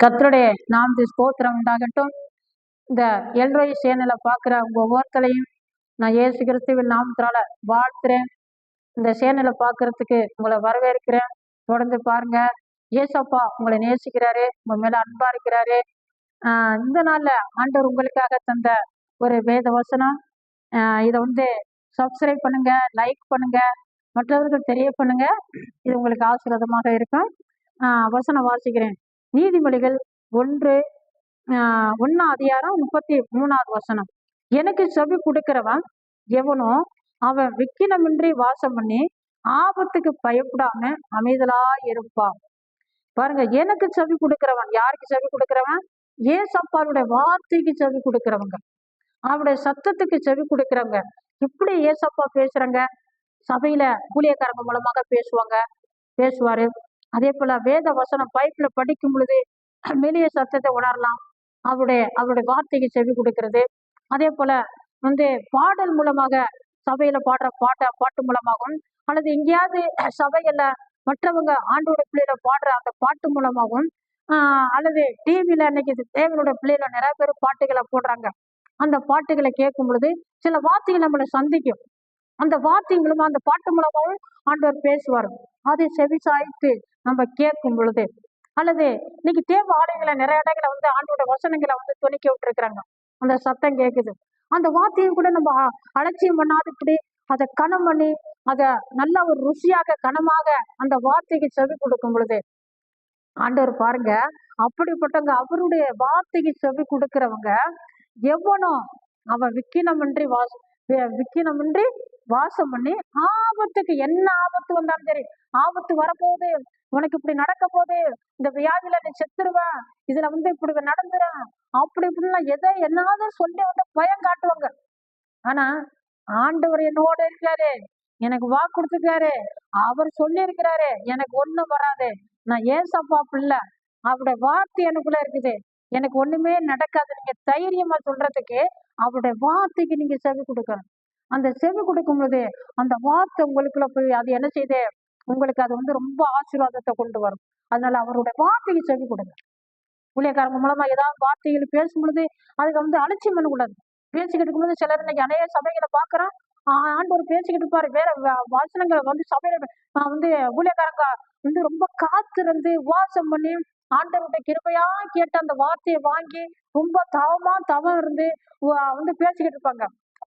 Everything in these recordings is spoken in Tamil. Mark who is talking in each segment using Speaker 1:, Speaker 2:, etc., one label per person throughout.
Speaker 1: கர்த்தருடைய நாமத்துக்கு ஸ்தோத்திரம் உண்டாகட்டும். இந்த எல்ரோய் சேனலை பார்க்குற உங்க ஒவ்வொருத்தரையும் நான் இயேசு கிறிஸ்துவின் நாமத்தினால வாழ்த்துறேன். இந்த சேனலை பார்க்கறதுக்கு உங்களை வரவேற்கிறேன். தொடர்ந்து பாருங்க. ஏசப்பா உங்களை நேசிக்கிறாரு, உங்க மேல அன்பா இருக்கிறாரு. இந்த நாள்ல ஆண்டவர் உங்களுக்காக தந்த ஒரு வேத வசனம். இதை சப்ஸ்கிரைப் பண்ணுங்க, லைக் பண்ணுங்க, மற்றவர்கள் தெரிய பண்ணுங்க. இது உங்களுக்கு ஆசீர்வாதமாக இருக்கும். வசனம் வாசிக்கிறேன். நீதிமொழிகள் 1:1 வசனம். எனக்கு செவி கொடுக்கிறவன் எவனோ அவன் விக்கினமின்றி வாசம் பண்ணி ஆபத்துக்கு பயப்படாம அமைதலா இருப்பான். பாருங்க, எனக்கு செவி கொடுக்கிறவன், யாருக்கு செவி கொடுக்கிறவன்? ஏசப்பாருடைய வார்த்தைக்கு செவி கொடுக்கிறவங்க, அவருடைய சத்தத்துக்கு செவி கொடுக்கிறவங்க. இப்படி ஏசப்பா பேசுறாங்க. சபையில ஊழியக்காரங்க மூலமாக பேசுவாரு. அதே போல வேத வசனம் பைப்ல படிக்கும் பொழுது மெல்லிய சத்தத்தை உணரலாம். அவருடைய வார்த்தைக்கு செவி கொடுக்கிறது. அதே போல பாடல் மூலமாக சபையில பாடுற பாட்டு மூலமாகவும், அல்லது எங்கேயாவது சபையில மற்றவங்க ஆண்டோட பிள்ளையில பாடுற அந்த பாட்டு மூலமாகவும், அல்லது டிவியில இன்னைக்கு தேவனோட பிள்ளையில நிறைய பேர் பாட்டுகளை போடுறாங்க. அந்த பாட்டுகளை கேட்கும் பொழுது சில வார்த்தைகள் நம்மளை சந்திக்கும். அந்த வார்த்தை மூலமா, அந்த பாட்டு மூலமாகவும் ஆண்டவர் பேசுவார். அதை செவி சாய்த்து நம்ம கேட்கும் பொழுது, அல்லது இன்னைக்கு தேவ ஆலயங்களை நிறைய இடங்களை ஆண்டோட வசனங்களை துணிக்க விட்டுருக்குறாங்க. அந்த சத்தம் கேட்குது. அந்த வார்த்தையும் கூட நம்ம அலட்சியம் பண்ணாதபடி அதை கனம் பண்ணி அதை நல்ல ஒரு ருசியாக கனமாக அந்த வார்த்தைக்கு செவி கொடுக்கும் பொழுது ஆண்டவர் பாருங்க, அப்படிப்பட்டவங்க, அவருடைய வார்த்தைக்கு செவி கொடுக்கிறவங்க எவனோ அவன் விக்கினமின்றி வாசம் பண்ணி ஆபத்துக்கு, என்ன ஆபத்து வந்தாலும் சரி, ஆபத்து வரப்போகுது, உனக்கு இப்படி நடக்க போகுது, இந்த வியாதியில நீ செத்துருவேன், இதுல இப்படி நடந்துரும், அப்படி இப்படிலாம் எதை என்னாவது சொல்லி பயம் காட்டுவாங்க. ஆனா ஆண்டவர் என்னோட இருக்காரு, எனக்கு வாக்கு கொடுத்துருக்காரு, அவர் சொல்லி இருக்கிறாரு, எனக்கு ஒண்ணும் வராது, நான் ஏசப்பா பிள்ளை, அவருடைய வார்த்தை எனக்குள்ள இருக்குது, எனக்கு ஒண்ணுமே நடக்காது, நீங்க தைரியமா சொல்றதுக்கு அவருடைய வார்த்தைக்கு நீங்க செவி கொடுக்கணும். அந்த செவி கொடுக்கும் பொழுது அந்த வார்த்தை உங்களுக்குள்ள போய் அது என்ன செய்யுது, உங்களுக்கு அது ரொம்ப ஆசீர்வாதத்தை கொண்டு வரும். அதனால அவருடைய வார்த்தைக்கு செவி கொடுங்க. ஊழியக்காரங்க மூலமா ஏதாவது வார்த்தைகள் பேசும் பொழுது அதுக்கு அலட்சியம் பண்ணக்கூடாது. பேசிக்கிட்டு இருக்கும்போது சிலர் இன்னைக்கு அநேக சபைகளை பாக்குறோம், ஆண்டவர் பேசிக்கிட்டு இருப்பாரு, வேற வசனங்களை சபையில ஊழியக்காரங்க ரொம்ப காத்திருந்து வாசம் பண்ணி ஆண்டவருடைய கிருபையா கேட்டு அந்த வார்த்தையை வாங்கி ரொம்ப தவம் இருந்து பேசிக்கிட்டு இருப்பாங்க.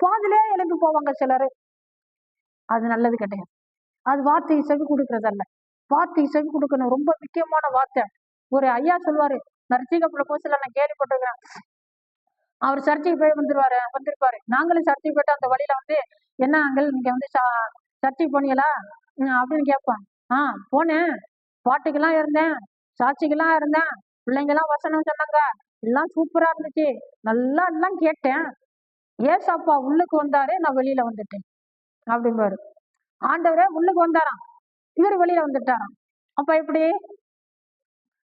Speaker 1: பாதிலே எழுந்து போவாங்க சிலரு. அது நல்லது கிடையாது. அது வார்த்தையை செவி கொடுக்கறதல்ல. வார்த்தையை செவி கொடுக்கணும், ரொம்ப முக்கியமான வார்த்தை. ஒரு ஐயா சொல்லுவாரு, நரசிங்கப்புல கோசில நான் கேள்விப்பட்டிருக்கேன். அவர் சர்ச்சைக்கு போய் வந்திருப்பாரு. நாங்களும் சர்ச்சைக்கு போயிட்டு அந்த வழியில என்ன அங்கள் நீங்க சர்ச்சைக்கு போனீங்களா அப்படின்னு கேட்பான். போனேன், பாட்டுக்கெல்லாம் இருந்தேன், சாட்சிக்கெல்லாம் இருந்தேன், பிள்ளைங்கெல்லாம் வசனம் சொன்னாங்க, எல்லாம் சூப்பரா இருந்துச்சு, நல்லா எல்லாம் கேட்டேன், ஏசப்பா உள்ளுக்கு வந்தாரு, நான் வெளியில வந்துட்டேன் அப்படிம்பாரு. ஆண்டவரே உள்ளுக்கு வந்தாராம், இவர் வெளியில வந்துட்டாராம். அப்ப எப்படி?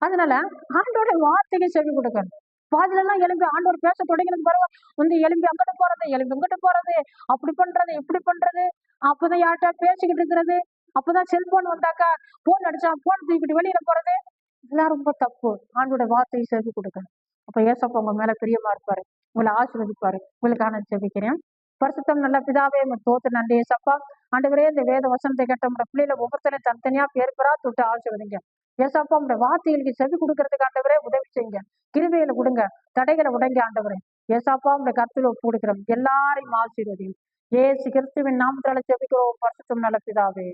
Speaker 1: அதனால ஆண்டோட வார்த்தைக்கு செவி கொடுக்கணும். பாதில எல்லாம் எழும்பி ஆண்டவர் பேச தொடங்கினது பிறகு எலும்பி அங்கிட்டு போறது, எலும்பி இங்கிட்டு போறது, அப்படி பண்றது, இப்படி பண்றது, அப்பதான் யார்கிட்ட பேசிக்கிட்டு இருக்கிறது, அப்பதான் செல்போன் வந்தாக்கா போன் அடிச்சா போன் தூக்கிட்டு வெளியில போறது, இதெல்லாம் ரொம்ப தப்பு. ஆண்டோட வார்த்தையை செவி கொடுக்கணும். அப்ப ஏசப்பா உங்க மேல பிரியமா இருப்பாரு, உங்களை ஆசீர்வதிப்பாரு. உங்களுக்கான ஜெபிக்கிறேன். பரிசுத்தம் நல்ல பிதாவே, தோத்து நன்றி ஏசப்பா. ஆண்டவரே, இந்த வேத வசனத்தை கேட்ட உங்க பிள்ளைல ஒவ்வொருத்தரையும் தனித்தனியா பேர்பெறா தொட்டு ஆசீர்வதிங்க ஏசப்பா. உங்க வார்த்தைகளுக்கு செவி கொடுக்கறதுக்கு ஆண்டவரே உதவி செய்யுங்க, கிருபையில கொடுங்க, தடைகளை உடைங்க ஆண்டவரே ஏசப்பா. உங்க கருத்துல ஒப்பு கொடுக்கிறோம், எல்லாரையும் ஆசீர்வதியும். ஏசு கிறிஸ்துவின் நாமத்தால ஜெபிக்கிறோம் பரிசுத்தம் நல்ல பிதாவே.